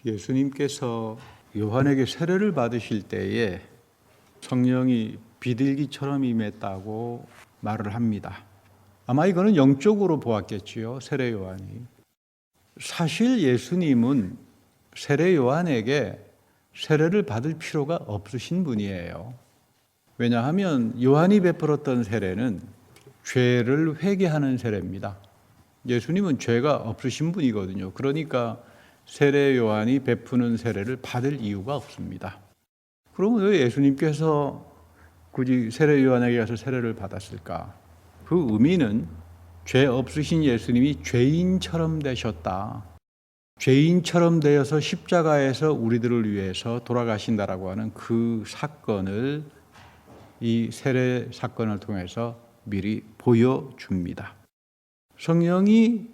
예수님께서 요한에게 세례를 받으실 때에 성령이 비둘기처럼 임했다고 말을 합니다. 아마 이거는 영적으로 보았겠지요. 세례 요한이. 사실 예수님은 세례 요한에게 세례를 받을 필요가 없으신 분이에요. 왜냐하면 요한이 베풀었던 세례는 죄를 회개하는 세례입니다. 예수님은 죄가 없으신 분이거든요. 그러니까 세례 요한이 베푸는 세례를 받을 이유가 없습니다. 그러면 왜 예수님께서 굳이 세례 요한에게 가서 세례를 받았을까? 그 의미는 죄 없으신 예수님이 죄인처럼 되셨다. 죄인처럼 되어서 십자가에서 우리들을 위해서 돌아가신다라고 하는 그 사건을 이 세례 사건을 통해서 미리 보여줍니다. 성령이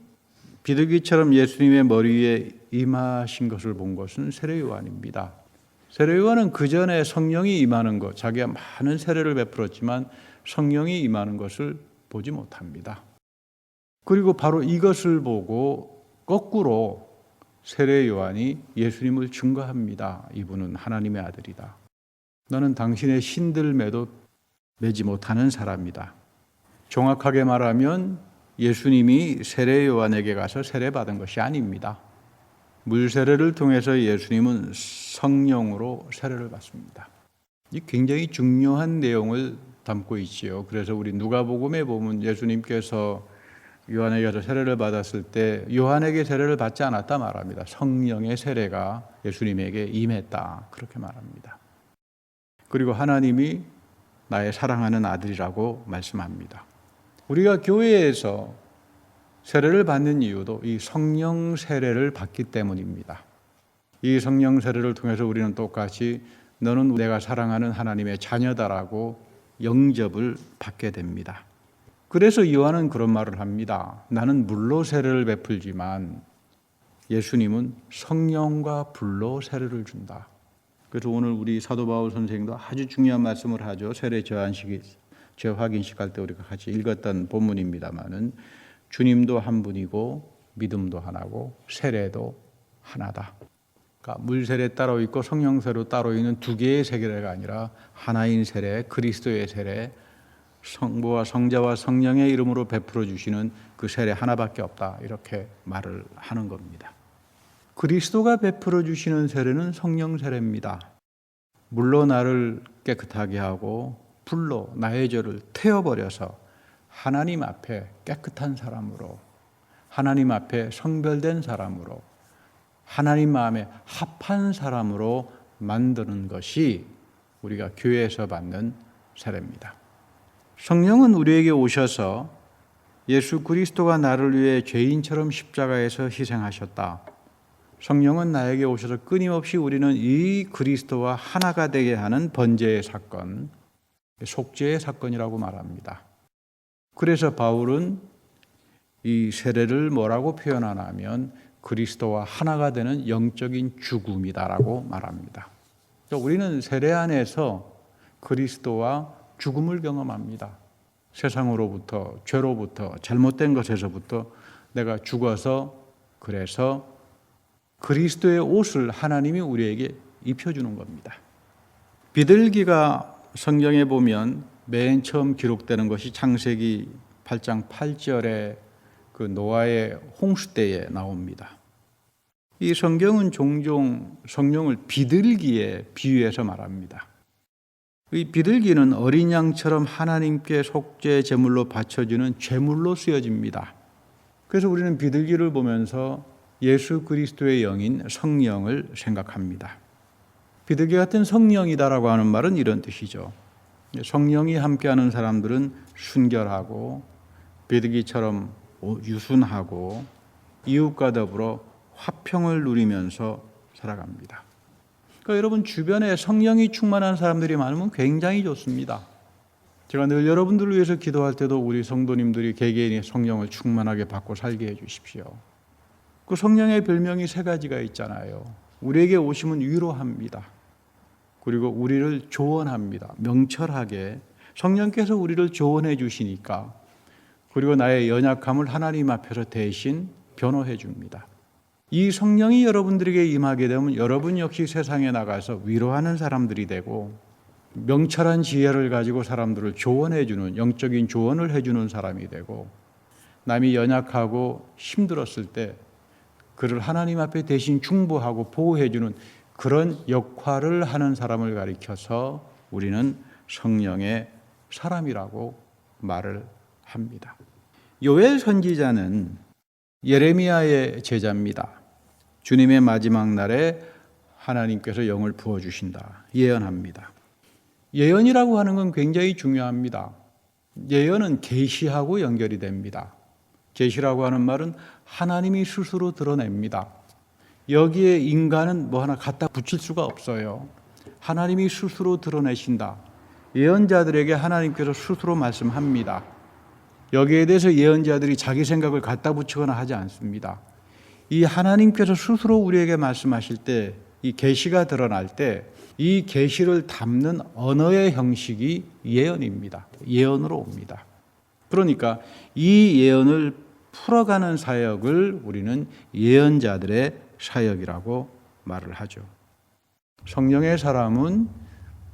비둘기처럼 예수님의 머리 위에 임하신 것을 본 것은 세례 요한입니다. 세례 요한은 그 전에 성령이 임하는 것, 자기가 많은 세례를 베풀었지만 성령이 임하는 것을 보지 못합니다. 그리고 바로 이것을 보고 거꾸로 세례 요한이 예수님을 증거합니다. 이분은 하나님의 아들이다. 너는 당신의 신들매도 매지 못하는 사람이다. 정확하게 말하면 예수님이 세례 요한에게 가서 세례받은 것이 아닙니다. 물세례를 통해서 예수님은 성령으로 세례를 받습니다. 이 굉장히 중요한 내용을 담고 있지요. 그래서 우리 누가복음에 보면 예수님께서 요한에게 가서 세례를 받았을 때 요한에게 세례를 받지 않았다 말합니다. 성령의 세례가 예수님에게 임했다. 그렇게 말합니다. 그리고 하나님이 나의 사랑하는 아들이라고 말씀합니다. 우리가 교회에서 세례를 받는 이유도 이 성령 세례를 받기 때문입니다. 이 성령 세례를 통해서 우리는 똑같이 너는 내가 사랑하는 하나님의 자녀다라고 영접을 받게 됩니다. 그래서 요한은 그런 말을 합니다. 나는 물로 세례를 베풀지만 예수님은 성령과 불로 세례를 준다. 그래서 오늘 우리 사도 바울 선생님도 아주 중요한 말씀을 하죠. 세례 재확인식 할 때 우리가 같이 읽었던 본문입니다만은 주님도 한 분이고 믿음도 하나고 세례도 하나다. 그러니까 물 세례 따로 있고 성령 세례 따로 있는 두 개의 세례가 아니라 하나인 세례, 그리스도의 세례, 성부와 성자와 성령의 이름으로 베풀어 주시는 그 세례 하나밖에 없다. 이렇게 말을 하는 겁니다. 그리스도가 베풀어 주시는 세례는 성령 세례입니다. 물로 나를 깨끗하게 하고 불로 나의 죄를 태워버려서 하나님 앞에 깨끗한 사람으로, 하나님 앞에 성별된 사람으로, 하나님 마음에 합한 사람으로 만드는 것이 우리가 교회에서 받는 세례입니다. 성령은 우리에게 오셔서 예수 그리스도가 나를 위해 죄인처럼 십자가에서 희생하셨다. 성령은 나에게 오셔서 끊임없이 우리는 이 그리스도와 하나가 되게 하는 번제의 사건, 속죄의 사건이라고 말합니다. 그래서 바울은 이 세례를 뭐라고 표현하냐면 그리스도와 하나가 되는 영적인 죽음이다라고 말합니다. 우리는 세례 안에서 그리스도와 죽음을 경험합니다. 세상으로부터, 죄로부터, 잘못된 것에서부터 내가 죽어서 그래서 그리스도의 옷을 하나님이 우리에게 입혀주는 겁니다. 비둘기가 성경에 보면 맨 처음 기록되는 것이 창세기 8장 8절에 그 노아의 홍수 때에 나옵니다. 이 성경은 종종 성령을 비둘기에 비유해서 말합니다. 이 비둘기는 어린 양처럼 하나님께 속죄 제물로 바쳐지는 제물로 쓰여집니다. 그래서 우리는 비둘기를 보면서 예수 그리스도의 영인 성령을 생각합니다. 비둘기 같은 성령이다라고 하는 말은 이런 뜻이죠. 성령이 함께하는 사람들은 순결하고 비둘기처럼 유순하고 이웃과 더불어 화평을 누리면서 살아갑니다. 그러니까 여러분 주변에 성령이 충만한 사람들이 많으면 굉장히 좋습니다. 제가 늘 여러분들을 위해서 기도할 때도 우리 성도님들이 개개인이 성령을 충만하게 받고 살게 해 주십시오. 그 성령의 별명이 세 가지가 있잖아요. 우리에게 오시면 위로합니다. 그리고 우리를 조언합니다. 명철하게 성령께서 우리를 조언해 주시니까, 그리고 나의 연약함을 하나님 앞에서 대신 변호해 줍니다. 이 성령이 여러분들에게 임하게 되면 여러분 역시 세상에 나가서 위로하는 사람들이 되고 명철한 지혜를 가지고 사람들을 조언해주는, 영적인 조언을 해주는 사람이 되고, 남이 연약하고 힘들었을 때 그를 하나님 앞에 대신 중보하고 보호해주는 그런 역할을 하는 사람을 가리켜서 우리는 성령의 사람이라고 말을 합니다. 요엘 선지자는 예레미야의 제자입니다. 주님의 마지막 날에 하나님께서 영을 부어주신다, 예언합니다. 예언이라고 하는 건 굉장히 중요합니다. 예언은 계시하고 연결이 됩니다. 계시라고 하는 말은 하나님이 스스로 드러냅니다. 여기에 인간은 뭐 하나 갖다 붙일 수가 없어요. 하나님이 스스로 드러내신다. 예언자들에게 하나님께서 스스로 말씀합니다. 여기에 대해서 예언자들이 자기 생각을 갖다 붙이거나 하지 않습니다. 이 하나님께서 스스로 우리에게 말씀하실 때, 이 계시가 드러날 때 이 계시를 담는 언어의 형식이 예언입니다. 예언으로 옵니다. 그러니까 이 예언을 풀어가는 사역을 우리는 예언자들의 사역이라고 말을 하죠. 성령의 사람은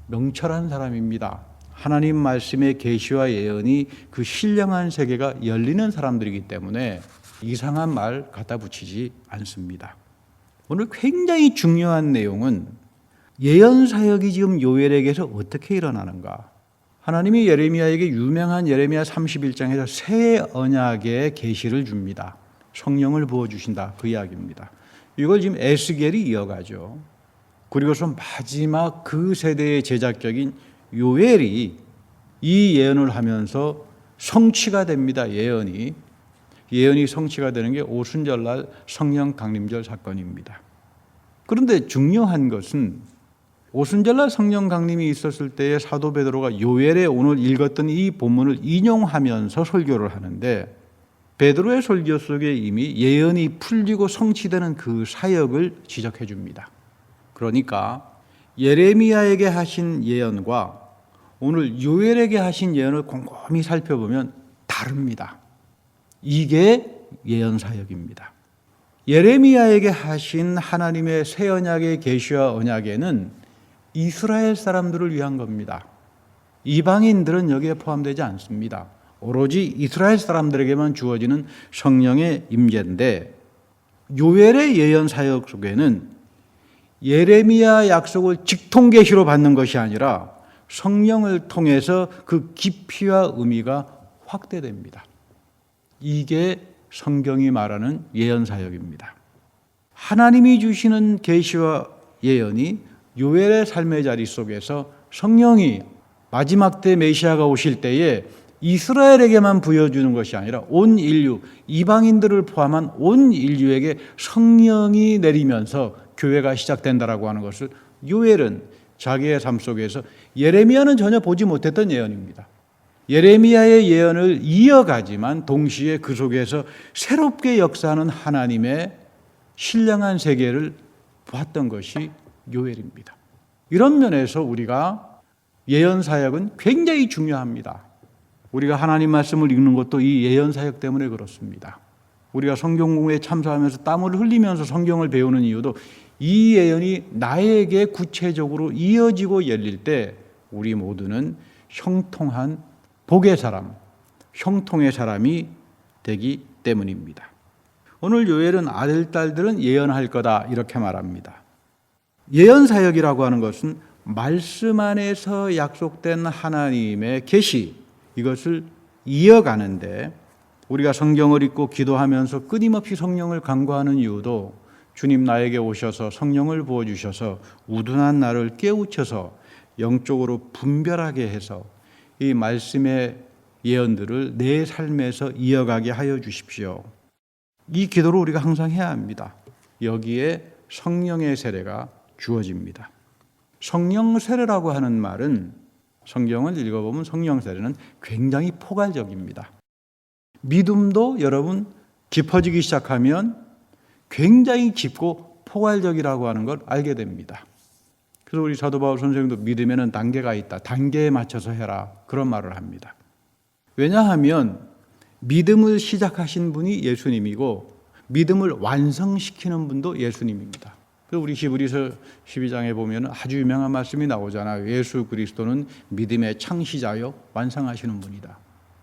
명철한 사람입니다. 하나님 말씀의 계시와 예언이 그 신령한 세계가 열리는 사람들이기 때문에 이상한 말 갖다 붙이지 않습니다. 오늘 굉장히 중요한 내용은 예언 사역이 지금 요엘에게서 어떻게 일어나는가? 하나님이 예레미야에게 유명한 예레미야 31장에서 새 언약의 계시를 줍니다. 성령을 부어주신다, 그 이야기입니다. 이걸 지금 에스겔이 이어가죠. 그리고서 마지막 그 세대의 제작격인 요엘이 이 예언을 하면서 성취가 됩니다. 예언이 성취가 되는 게 오순절날 성령 강림절 사건입니다. 그런데 중요한 것은 오순절날 성령 강림이 있었을 때에 사도 베드로가 요엘에 오늘 읽었던 이 본문을 인용하면서 설교를 하는데, 베드로의 설교 속에 이미 예언이 풀리고 성취되는 그 사역을 지적해 줍니다. 그러니까 예레미야에게 하신 예언과 오늘 요엘에게 하신 예언을 곰곰이 살펴보면 다릅니다. 이게 예언 사역입니다. 예레미야에게 하신 하나님의 새 언약의 계시와 언약에는 이스라엘 사람들을 위한 겁니다. 이방인들은 여기에 포함되지 않습니다. 오로지 이스라엘 사람들에게만 주어지는 성령의 임재인데, 요엘의 예언 사역 속에는 예레미야 약속을 직통계시로 받는 것이 아니라 성령을 통해서 그 깊이와 의미가 확대됩니다. 이게 성경이 말하는 예언 사역입니다. 하나님이 주시는 계시와 예언이 요엘의 삶의 자리 속에서 성령이 마지막 때 메시아가 오실 때에 이스라엘에게만 부여주는 것이 아니라 온 인류, 이방인들을 포함한 온 인류에게 성령이 내리면서 교회가 시작된다라고 하는 것을 요엘은 자기의 삶 속에서, 예레미야는 전혀 보지 못했던 예언입니다. 예레미야의 예언을 이어가지만 동시에 그 속에서 새롭게 역사하는 하나님의 신령한 세계를 보았던 것이 요엘입니다. 이런 면에서 우리가 예언 사역은 굉장히 중요합니다. 우리가 하나님 말씀을 읽는 것도 이 예언 사역 때문에 그렇습니다. 우리가 성경 공부에 참석하면서 땀을 흘리면서 성경을 배우는 이유도 이 예언이 나에게 구체적으로 이어지고 열릴 때 우리 모두는 형통한 복의 사람, 형통의 사람이 되기 때문입니다. 오늘 요엘은 아들, 딸들은 예언할 거다 이렇게 말합니다. 예언 사역이라고 하는 것은 말씀 안에서 약속된 하나님의 계시, 이것을 이어가는데, 우리가 성경을 읽고 기도하면서 끊임없이 성령을 간구하는 이유도 주님 나에게 오셔서 성령을 부어주셔서 우둔한 나를 깨우쳐서 영적으로 분별하게 해서 이 말씀의 예언들을 내 삶에서 이어가게 하여 주십시오. 이 기도를 우리가 항상 해야 합니다. 여기에 성령의 세례가 주어집니다. 성령 세례라고 하는 말은, 성경을 읽어보면 성령 세례는 굉장히 포괄적입니다. 믿음도 여러분 깊어지기 시작하면 굉장히 깊고 포괄적이라고 하는 걸 알게 됩니다. 그래서 우리 사도 바울 선생님도 믿음에는 단계가 있다. 단계에 맞춰서 해라. 그런 말을 합니다. 왜냐하면 믿음을 시작하신 분이 예수님이고 믿음을 완성시키는 분도 예수님입니다. 우리 히브리서 12장에 보면 아주 유명한 말씀이 나오잖아요. 예수 그리스도는 믿음의 창시자요 완성하시는 분이다.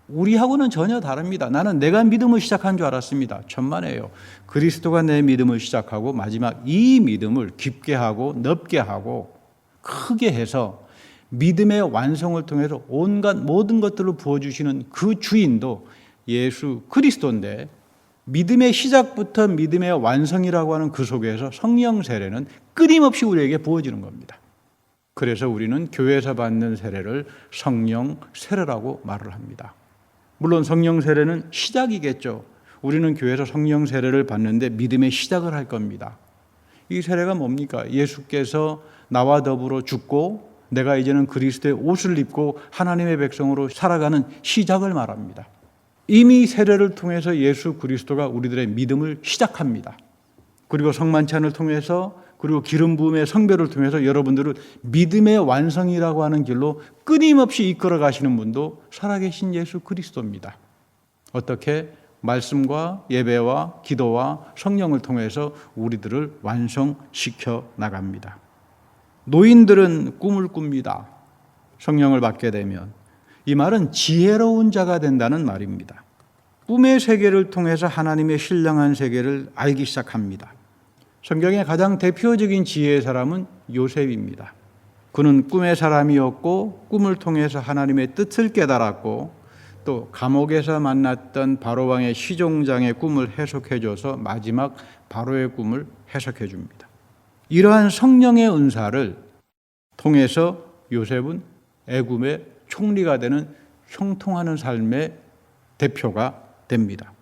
우리하고는 전혀 다릅니다. 나는 내가 믿음을 시작한 줄 알았습니다. 천만에요. 그리스도가 내 믿음을 시작하고 마지막 이 믿음을 깊게 하고 넓게 하고 크게 해서 믿음의 완성을 통해서 온갖 모든 것들을 부어주시는 그 주인도 예수 그리스도인데, 믿음의 시작부터 믿음의 완성이라고 하는 그 속에서 성령 세례는 끊임없이 우리에게 부어지는 겁니다. 그래서 우리는 교회에서 받는 세례를 성령 세례라고 말을 합니다. 물론 성령 세례는 시작이겠죠. 우리는 교회에서 성령 세례를 받는데 믿음의 시작을 할 겁니다. 이 세례가 뭡니까? 예수께서 나와 더불어 죽고 내가 이제는 그리스도의 옷을 입고 하나님의 백성으로 살아가는 시작을 말합니다. 이미 세례를 통해서 예수 그리스도가 우리들의 믿음을 시작합니다. 그리고 성만찬을 통해서, 그리고 기름 부음의 성배를 통해서 여러분들을 믿음의 완성이라고 하는 길로 끊임없이 이끌어 가시는 분도 살아계신 예수 그리스도입니다. 어떻게? 말씀과 예배와 기도와 성령을 통해서 우리들을 완성시켜 나갑니다. 노인들은 꿈을 꿉니다. 성령을 받게 되면. 이 말은 지혜로운 자가 된다는 말입니다. 꿈의 세계를 통해서 하나님의 신령한 세계를 알기 시작합니다. 성경의 가장 대표적인 지혜의 사람은 요셉입니다. 그는 꿈의 사람이었고 꿈을 통해서 하나님의 뜻을 깨달았고 또 감옥에서 만났던 바로왕의 시종장의 꿈을 해석해줘서 마지막 바로의 꿈을 해석해 줍니다. 이러한 성령의 은사를 통해서 요셉은 애굽의 총리가 되는 형통하는 삶의 대표가 됩니다.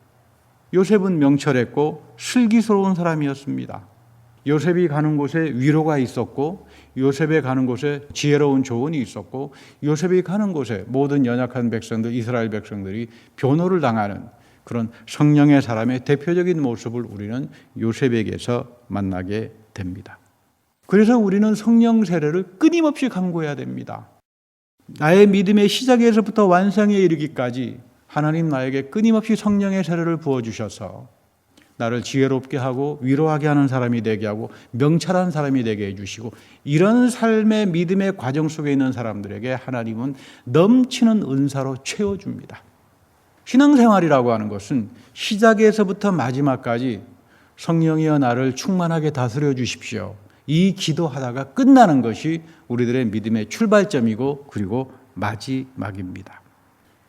요셉은 명철했고 슬기스러운 사람이었습니다. 요셉이 가는 곳에 위로가 있었고 요셉이 가는 곳에 지혜로운 조언이 있었고 요셉이 가는 곳에 모든 연약한 백성들, 이스라엘 백성들이 변호를 당하는 그런 성령의 사람의 대표적인 모습을 우리는 요셉에게서 만나게 됩니다. 그래서 우리는 성령 세례를 끊임없이 강구해야 됩니다. 나의 믿음의 시작에서부터 완성에 이르기까지 하나님 나에게 끊임없이 성령의 세례를 부어주셔서 나를 지혜롭게 하고 위로하게 하는 사람이 되게 하고 명철한 사람이 되게 해주시고, 이런 삶의 믿음의 과정 속에 있는 사람들에게 하나님은 넘치는 은사로 채워줍니다. 신앙생활이라고 하는 것은 시작에서부터 마지막까지 성령이여 나를 충만하게 다스려 주십시오, 이 기도하다가 끝나는 것이 우리들의 믿음의 출발점이고 그리고 마지막입니다.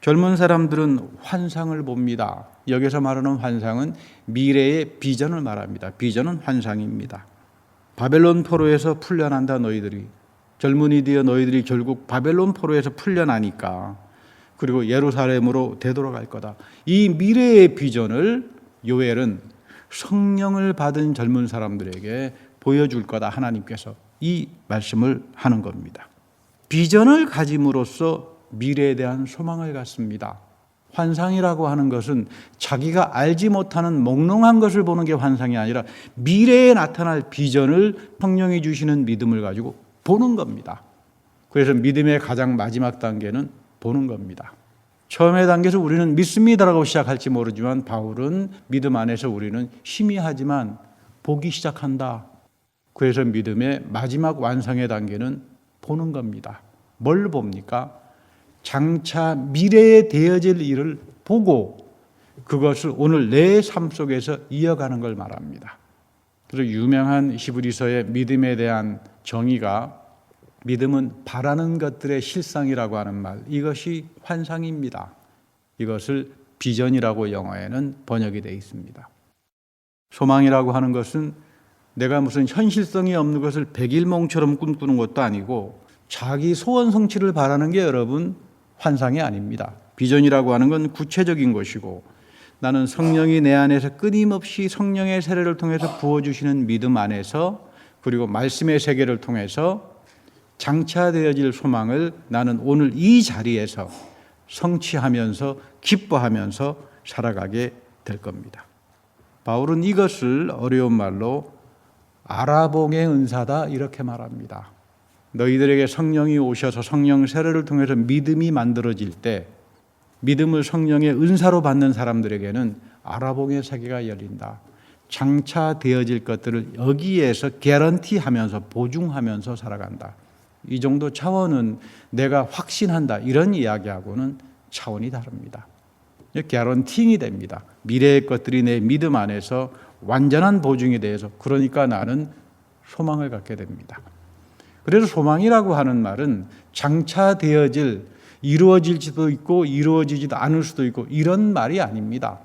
젊은 사람들은 환상을 봅니다. 여기서 말하는 환상은 미래의 비전을 말합니다. 비전은 환상입니다. 바벨론 포로에서 풀려난다 너희들이, 젊은이 되어 너희들이 결국 바벨론 포로에서 풀려나니까 그리고 예루살렘으로 되돌아갈 거다. 이 미래의 비전을 요엘은 성령을 받은 젊은 사람들에게 보여줄 거다. 하나님께서 이 말씀을 하는 겁니다. 비전을 가짐으로써 미래에 대한 소망을 갖습니다. 환상이라고 하는 것은 자기가 알지 못하는 몽롱한 것을 보는 게 환상이 아니라 미래에 나타날 비전을 성령이 주시는 믿음을 가지고 보는 겁니다. 그래서 믿음의 가장 마지막 단계는 보는 겁니다. 처음의 단계에서 우리는 믿습니다라고 시작할지 모르지만 바울은 믿음 안에서 우리는 희미하지만 보기 시작한다. 그래서 믿음의 마지막 완성의 단계는 보는 겁니다. 뭘 봅니까? 장차 미래에 되어질 일을 보고 그것을 오늘 내 삶 속에서 이어가는 걸 말합니다. 그래서 유명한 히브리서의 믿음에 대한 정의가 믿음은 바라는 것들의 실상이라고 하는 말, 이것이 환상입니다. 이것을 비전이라고 영어에는 번역이 되어 있습니다. 소망이라고 하는 것은 내가 무슨 현실성이 없는 것을 백일몽처럼 꿈꾸는 것도 아니고 자기 소원 성취를 바라는 게 여러분 환상이 아닙니다. 비전이라고 하는 건 구체적인 것이고 나는 성령이 내 안에서 끊임없이 성령의 세례를 통해서 부어주시는 믿음 안에서 그리고 말씀의 세계를 통해서 장차되어질 소망을 나는 오늘 이 자리에서 성취하면서 기뻐하면서 살아가게 될 겁니다. 바울은 이것을 어려운 말로 아라봉의 은사다 이렇게 말합니다. 너희들에게 성령이 오셔서 성령 세례를 통해서 믿음이 만들어질 때 믿음을 성령의 은사로 받는 사람들에게는 아라봉의 세계가 열린다. 장차 되어질 것들을 여기에서 개런티하면서 보증하면서 살아간다. 이 정도 차원은 내가 확신한다. 이런 이야기하고는 차원이 다릅니다. 개런팅이 됩니다. 미래의 것들이 내 믿음 안에서 완전한 보증이 돼서 그러니까 나는 소망을 갖게 됩니다. 그래서 소망이라고 하는 말은 장차 되어질, 이루어질 수도 있고 이루어지지도 않을 수도 있고 이런 말이 아닙니다.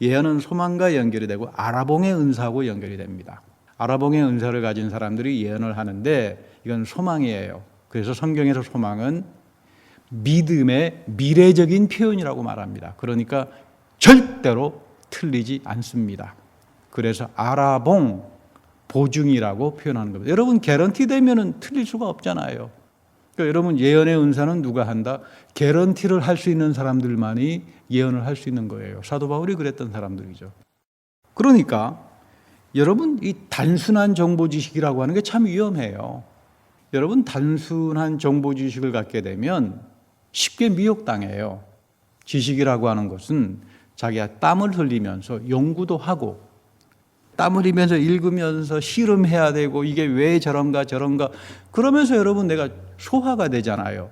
예언은 소망과 연결이 되고 아라봉의 은사하고 연결이 됩니다. 아라봉의 은사를 가진 사람들이 예언을 하는데 이건 소망이에요. 그래서 성경에서 소망은 믿음의 미래적인 표현이라고 말합니다. 그러니까 절대로 틀리지 않습니다. 그래서 아라봉, 보증이라고 표현하는 겁니다. 여러분 개런티 되면은 틀릴 수가 없잖아요. 그러니까 여러분 예언의 은사는 누가 한다? 개런티를 할 수 있는 사람들만이 예언을 할 수 있는 거예요. 사도 바울이 그랬던 사람들이죠. 그러니까 여러분 이 단순한 정보 지식이라고 하는 게 참 위험해요. 여러분 단순한 정보 지식을 갖게 되면 쉽게 미혹당해요. 지식이라고 하는 것은 자기가 땀을 흘리면서 연구도 하고 땀 흘리면서 읽으면서 실험해야 되고 이게 왜 저런가 그러면서 여러분 내가 소화가 되잖아요.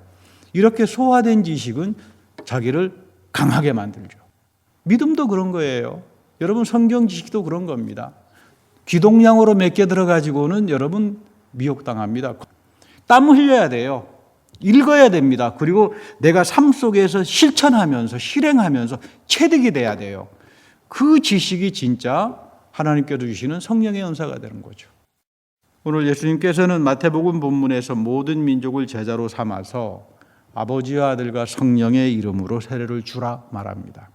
이렇게 소화된 지식은 자기를 강하게 만들죠. 믿음도 그런 거예요. 여러분 성경 지식도 그런 겁니다. 귀동량으로 몇 개 들어가지고는 여러분 미혹당합니다. 땀 흘려야 돼요. 읽어야 됩니다. 그리고 내가 삶 속에서 실천하면서 실행하면서 체득이 돼야 돼요. 그 지식이 진짜 하나님께서 주시는 성령의 은사가 되는 거죠. 오늘 예수님께서는 마태복음 본문에서 모든 민족을 제자로 삼아서 아버지와 아들과 성령의 이름으로 세례를 주라 말합니다.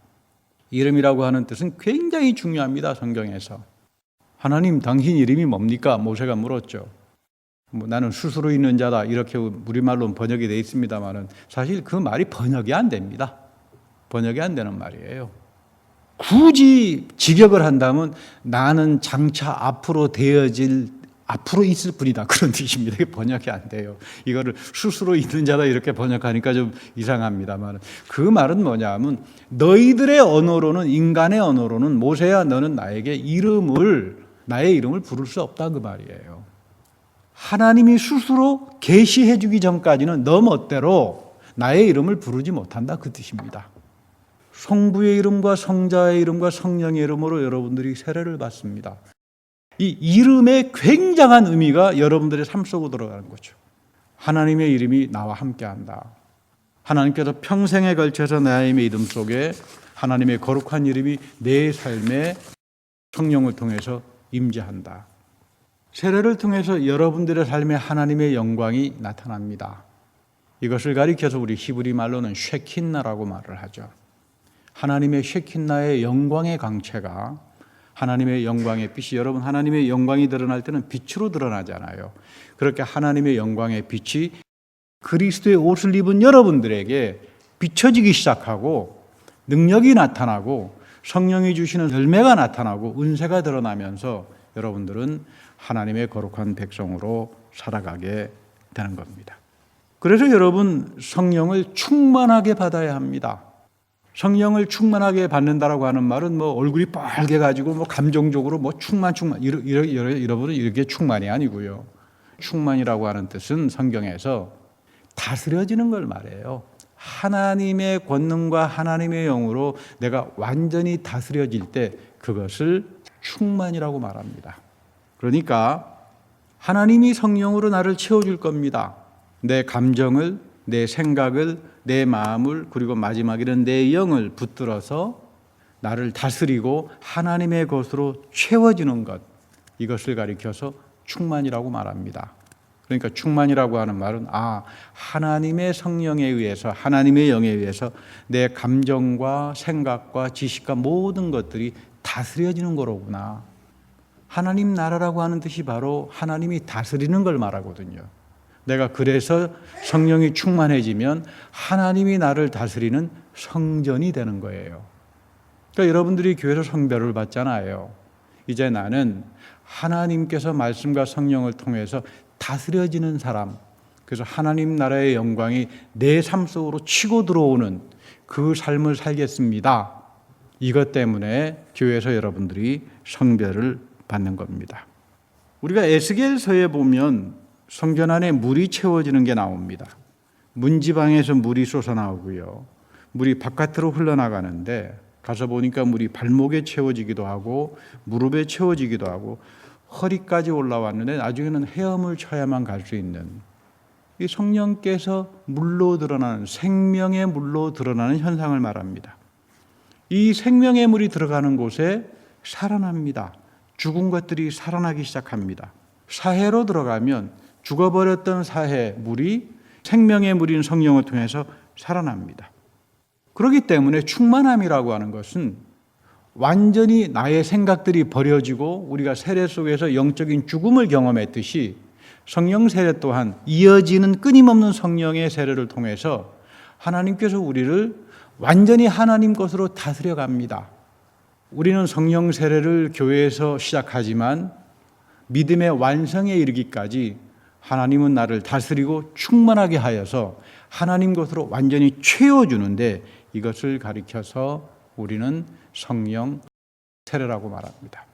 이름이라고 하는 뜻은 굉장히 중요합니다. 성경에서. 하나님 당신 이름이 뭡니까? 모세가 물었죠. 나는 스스로 있는 자다 이렇게 우리말로 번역이 되어 있습니다만 사실 그 말이 번역이 안 됩니다. 번역이 안 되는 말이에요. 굳이 직역을 한다면 나는 장차 앞으로 있을 뿐이다 그런 뜻입니다. 번역이 안 돼요. 이거를 스스로 있는 자다 이렇게 번역하니까 좀 이상합니다만 그 말은 뭐냐면 너희들의 언어로는 인간의 언어로는 모세야 너는 나에게 나의 이름을 부를 수 없다 그 말이에요. 하나님이 스스로 계시해 주기 전까지는 너 멋대로 나의 이름을 부르지 못한다 그 뜻입니다. 성부의 이름과 성자의 이름과 성령의 이름으로 여러분들이 세례를 받습니다. 이 이름의 굉장한 의미가 여러분들의 삶 속으로 들어가는 거죠. 하나님의 이름이 나와 함께한다. 하나님께서 평생에 걸쳐서 나의 믿음 속에 하나님의 거룩한 이름이 내 삶에 성령을 통해서 임재한다. 세례를 통해서 여러분들의 삶에 하나님의 영광이 나타납니다. 이것을 가리켜서 우리 히브리 말로는 쉐킨나라고 말을 하죠. 하나님의 쉐킨나의 영광의 강체가 하나님의 영광의 빛이 여러분 하나님의 영광이 드러날 때는 빛으로 드러나잖아요. 그렇게 하나님의 영광의 빛이 그리스도의 옷을 입은 여러분들에게 비춰지기 시작하고 능력이 나타나고 성령이 주시는 열매가 나타나고 은혜가 드러나면서 여러분들은 하나님의 거룩한 백성으로 살아가게 되는 겁니다. 그래서 여러분 성령을 충만하게 받아야 합니다. 성령을 충만하게 받는다라고 하는 말은 얼굴이 빨개 가지고 감정적으로 충만 여러분은 이렇게 충만이 아니고요. 충만이라고 하는 뜻은 성경에서 다스려지는 걸 말해요. 하나님의 권능과 하나님의 영으로 내가 완전히 다스려질 때 그것을 충만이라고 말합니다. 그러니까 하나님이 성령으로 나를 채워줄 겁니다. 내 감정을, 내 생각을, 내 마음을 그리고 마지막에는 내 영을 붙들어서 나를 다스리고 하나님의 것으로 채워지는 것 이것을 가리켜서 충만이라고 말합니다. 그러니까 충만이라고 하는 말은 하나님의 성령에 의해서 하나님의 영에 의해서 내 감정과 생각과 지식과 모든 것들이 다스려지는 거로구나. 하나님 나라라고 하는 뜻이 바로 하나님이 다스리는 걸 말하거든요. 내가 그래서 성령이 충만해지면 하나님이 나를 다스리는 성전이 되는 거예요. 그러니까 여러분들이 교회에서 성별을 받잖아요. 이제 나는 하나님께서 말씀과 성령을 통해서 다스려지는 사람, 그래서 하나님 나라의 영광이 내 삶 속으로 치고 들어오는 그 삶을 살겠습니다. 이것 때문에 교회에서 여러분들이 성별을 받는 겁니다. 우리가 에스겔서에 보면 성전 안에 물이 채워지는 게 나옵니다. 문지방에서 물이 솟아나오고요. 물이 바깥으로 흘러나가는데 가서 보니까 물이 발목에 채워지기도 하고 무릎에 채워지기도 하고 허리까지 올라왔는데 나중에는 헤엄을 쳐야만 갈 수 있는 이 성령께서 물로 드러나는 생명의 물로 드러나는 현상을 말합니다. 이 생명의 물이 들어가는 곳에 살아납니다. 죽은 것들이 살아나기 시작합니다. 사해로 들어가면 죽어버렸던 사해 물이 생명의 물인 성령을 통해서 살아납니다. 그렇기 때문에 충만함이라고 하는 것은 완전히 나의 생각들이 버려지고 우리가 세례 속에서 영적인 죽음을 경험했듯이 성령 세례 또한 이어지는 끊임없는 성령의 세례를 통해서 하나님께서 우리를 완전히 하나님 것으로 다스려 갑니다. 우리는 성령 세례를 교회에서 시작하지만 믿음의 완성에 이르기까지 하나님은 나를 다스리고 충만하게 하여서 하나님 것으로 완전히 채워주는데 이것을 가리켜서 우리는 성령 세례라고 말합니다.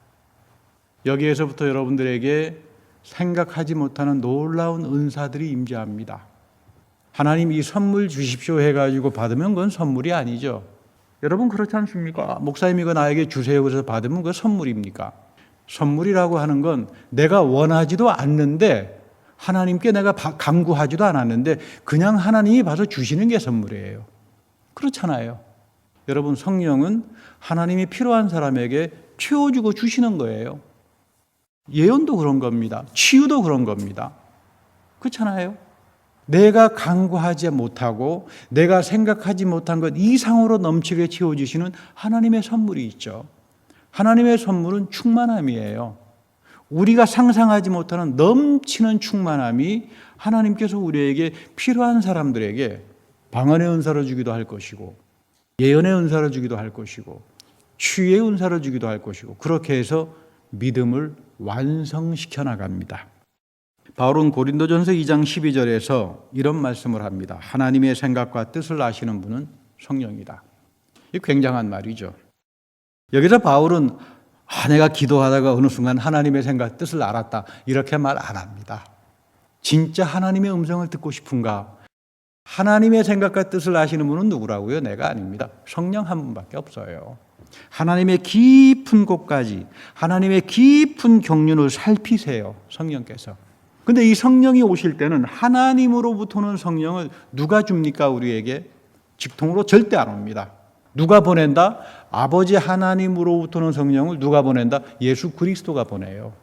여기에서부터 여러분들에게 생각하지 못하는 놀라운 은사들이 임재합니다. 하나님 이 선물 주십시오 해가지고 받으면 그건 선물이 아니죠. 여러분 그렇지 않습니까? 목사님 이거 나에게 주세요 그래서 받으면 그건 선물입니까? 선물이라고 하는 건 내가 원하지도 않는데 하나님께 내가 강구하지도 않았는데 그냥 하나님이 봐서 주시는 게 선물이에요. 그렇잖아요. 여러분 성령은 하나님이 필요한 사람에게 채워주고 주시는 거예요. 예언도 그런 겁니다. 치유도 그런 겁니다. 그렇잖아요. 내가 강구하지 못하고 내가 생각하지 못한 것 이상으로 넘치게 채워주시는 하나님의 선물이 있죠. 하나님의 선물은 충만함이에요. 우리가 상상하지 못하는 넘치는 충만함이 하나님께서 우리에게 필요한 사람들에게 방언의 은사를 주기도 할 것이고 예언의 은사를 주기도 할 것이고 치유의 은사를 주기도 할 것이고 그렇게 해서 믿음을 완성시켜 나갑니다. 바울은 고린도전서 2장 12절에서 이런 말씀을 합니다. 하나님의 생각과 뜻을 아시는 분은 성령이다. 이 굉장한 말이죠. 여기서 바울은 내가 기도하다가 어느 순간 하나님의 생각, 뜻을 알았다 이렇게 말 안 합니다. 진짜 하나님의 음성을 듣고 싶은가? 하나님의 생각과 뜻을 아시는 분은 누구라고요? 내가 아닙니다. 성령 한 분밖에 없어요. 하나님의 깊은 곳까지 하나님의 깊은 경륜을 살피세요. 성령께서. 근데 이 성령이 오실 때는 하나님으로부터 오는 성령을 누가 줍니까? 우리에게 직통으로 절대 안 옵니다. 누가 보낸다? 아버지 하나님으로부터 오는 성령을 누가 보낸다? 예수 그리스도가 보내요.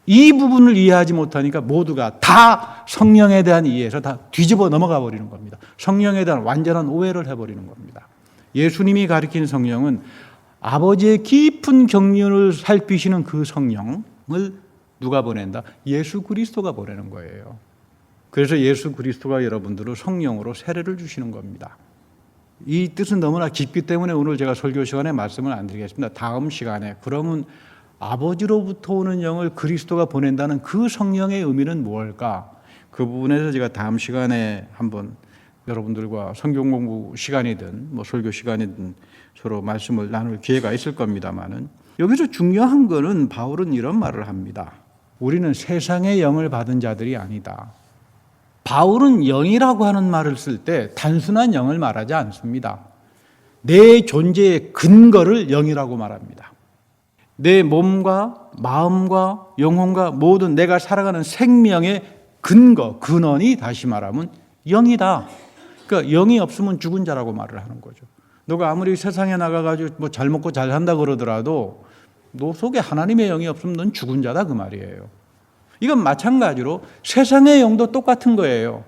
이 부분을 이해하지 못하니까 모두가 다 성령에 대한 이해에서 다 뒤집어 넘어가 버리는 겁니다. 성령에 대한 완전한 오해를 해버리는 겁니다. 예수님이 가리킨 성령은 아버지의 깊은 경륜을 살피시는 그 성령을 누가 보낸다? 예수 그리스도가 보내는 거예요. 그래서 예수 그리스도가 여러분들을 성령으로 세례를 주시는 겁니다. 이 뜻은 너무나 깊기 때문에 오늘 제가 설교 시간에 말씀을 안 드리겠습니다. 다음 시간에. 그러면 아버지로부터 오는 영을 그리스도가 보낸다는 그 성령의 의미는 무엇일까? 그 부분에서 제가 다음 시간에 한번 여러분들과 성경 공부 시간이든 설교 시간이든 서로 말씀을 나눌 기회가 있을 겁니다만은 여기서 중요한 거는 바울은 이런 말을 합니다. 우리는 세상의 영을 받은 자들이 아니다. 바울은 영이라고 하는 말을 쓸 때 단순한 영을 말하지 않습니다. 내 존재의 근거를 영이라고 말합니다. 내 몸과 마음과 영혼과 모든 내가 살아가는 생명의 근거, 근원이 다시 말하면 영이다. 그러니까 영이 없으면 죽은 자라고 말을 하는 거죠. 너가 아무리 세상에 나가가지고 잘 먹고 잘 산다 그러더라도 너 속에 하나님의 영이 없으면 넌 죽은 자다 그 말이에요. 이건 마찬가지로 세상의 영도 똑같은 거예요.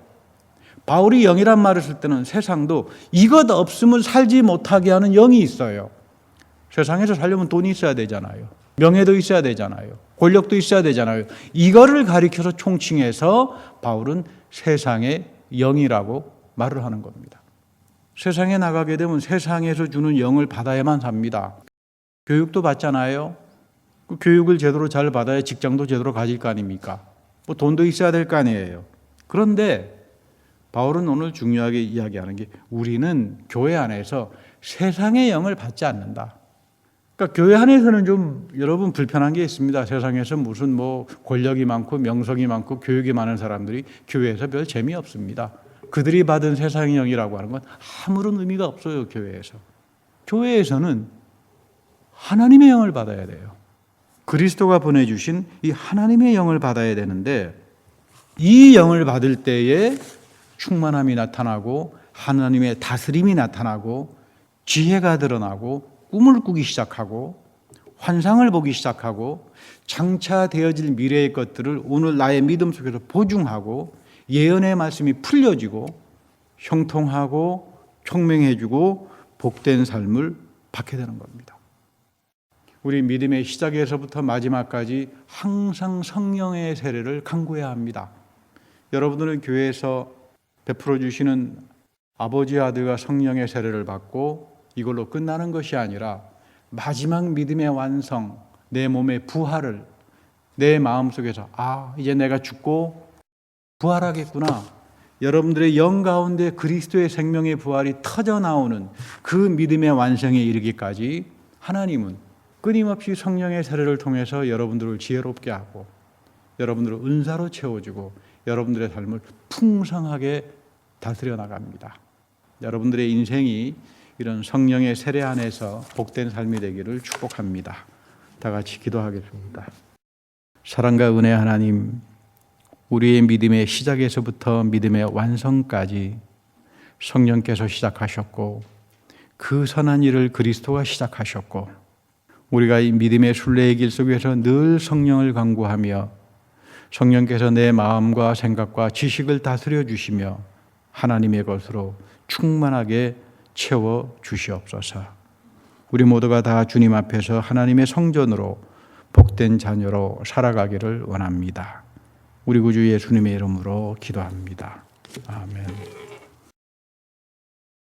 바울이 영이란 말을 쓸 때는 세상도 이것 없으면 살지 못하게 하는 영이 있어요. 세상에서 살려면 돈이 있어야 되잖아요. 명예도 있어야 되잖아요. 권력도 있어야 되잖아요. 이거를 가리켜서 총칭해서 바울은 세상의 영이라고 말을 하는 겁니다. 세상에 나가게 되면 세상에서 주는 영을 받아야만 삽니다. 교육도 받잖아요. 그 교육을 제대로 잘 받아야 직장도 제대로 가질 거 아닙니까? 돈도 있어야 될 거 아니에요. 그런데 바울은 오늘 중요하게 이야기하는 게 우리는 교회 안에서 세상의 영을 받지 않는다. 그러니까 교회 안에서는 좀 여러분 불편한 게 있습니다. 세상에서 무슨 뭐 권력이 많고 명성이 많고 교육이 많은 사람들이 교회에서 별 재미없습니다. 그들이 받은 세상의 영이라고 하는 건 아무런 의미가 없어요. 교회에서는 하나님의 영을 받아야 돼요. 그리스도가 보내주신 이 하나님의 영을 받아야 되는데, 이 영을 받을 때에 충만함이 나타나고 하나님의 다스림이 나타나고 지혜가 드러나고 꿈을 꾸기 시작하고 환상을 보기 시작하고 장차 되어질 미래의 것들을 오늘 나의 믿음 속에서 보증하고 예언의 말씀이 풀려지고 형통하고 총명해지고 복된 삶을 받게 되는 겁니다. 우리 믿음의 시작에서부터 마지막까지 항상 성령의 세례를 간구해야 합니다. 여러분들은 교회에서 베풀어 주시는 아버지, 아들과 성령의 세례를 받고 이걸로 끝나는 것이 아니라 마지막 믿음의 완성, 내 몸의 부활을 내 마음속에서 이제 내가 죽고 부활하겠구나. 여러분들의 영 가운데 그리스도의 생명의 부활이 터져 나오는 그 믿음의 완성에 이르기까지 하나님은 끊임없이 성령의 세례를 통해서 여러분들을 지혜롭게 하고 여러분들을 은사로 채워주고 여러분들의 삶을 풍성하게 다스려 나갑니다. 여러분들의 인생이 이런 성령의 세례 안에서 복된 삶이 되기를 축복합니다. 다 같이 기도하겠습니다. 사랑과 은혜 하나님, 우리의 믿음의 시작에서부터 믿음의 완성까지 성령께서 시작하셨고 그 선한 일을 그리스도가 시작하셨고 우리가 이 믿음의 순례의 길 속에서 늘 성령을 간구하며 성령께서 내 마음과 생각과 지식을 다스려 주시며 하나님의 것으로 충만하게 채워 주시옵소서. 우리 모두가 다 주님 앞에서 하나님의 성전으로 복된 자녀로 살아가기를 원합니다. 우리 구주 예수님의 이름으로 기도합니다. 아멘.